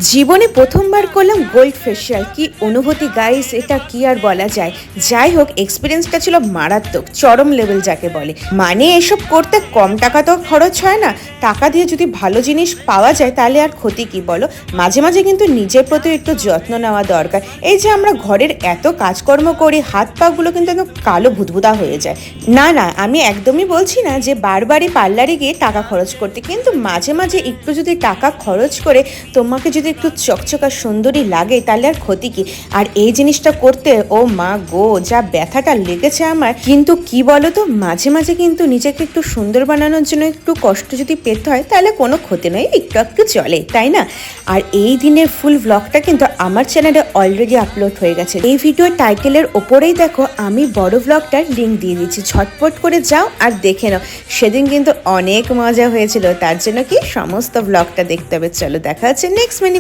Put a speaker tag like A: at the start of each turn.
A: জীবনে প্রথমবার করলাম গোল্ড ফেসিয়াল। কি অনুভূতি গাইস, এটা কি আর বলা যায়। যাই হোক, এক্সপিরিয়েন্সটা ছিল মারাত্মক, চরম লেভেল যাকে বলে। মানে এসব করতে কম টাকা তো খরচ হয় না, টাকা দিয়ে যদি ভালো জিনিস পাওয়া যায় তাহলে আর ক্ষতি কি বলো। মাঝে মাঝে কিন্তু নিজের প্রতি একটু যত্ন নেওয়া দরকার। এই যে আমরা ঘরের এত কাজকর্ম করি, হাত পাগুলো কিন্তু একদম কালো ভুতভুতা হয়ে যায়। না না, আমি একদমই বলছি না যে বারবারই পার্লারে গিয়ে টাকা খরচ করতে, কিন্তু মাঝে মাঝে একটু যদি টাকা খরচ করে তোমাকে যদি একটু চকচকা সুন্দরী লাগে তাহলে আর ক্ষতি কি। আর এই জিনিসটা করতে ও মা গো, যা ব্যথাটা লেগেছে আমার। কিন্তু কি বলো তো, মাঝে মাঝে কিন্তু নিজেকে একটু সুন্দর বানানোর জন্য একটু কষ্ট যদি পেতে হয় তাহলে কোনো ক্ষতি নয়, একটু একটু চলে, তাই না? আর এই দিনের ফুল ব্লগটা কিন্তু আমার চ্যানেলে অলরেডি আপলোড হয়ে গেছে। এই ভিডিওর টাইটেলের ওপরেই দেখো আমি বড় ব্লগটার লিঙ্ক দিয়ে দিচ্ছি, ঝটপট করে যাও আর দেখে নাও। সেদিন কিন্তু অনেক মজা হয়েছিল, তার জন্য কি সমস্ত ব্লগটা দেখতে হবে। চলো দেখা হচ্ছে নেক্সট মিনিট।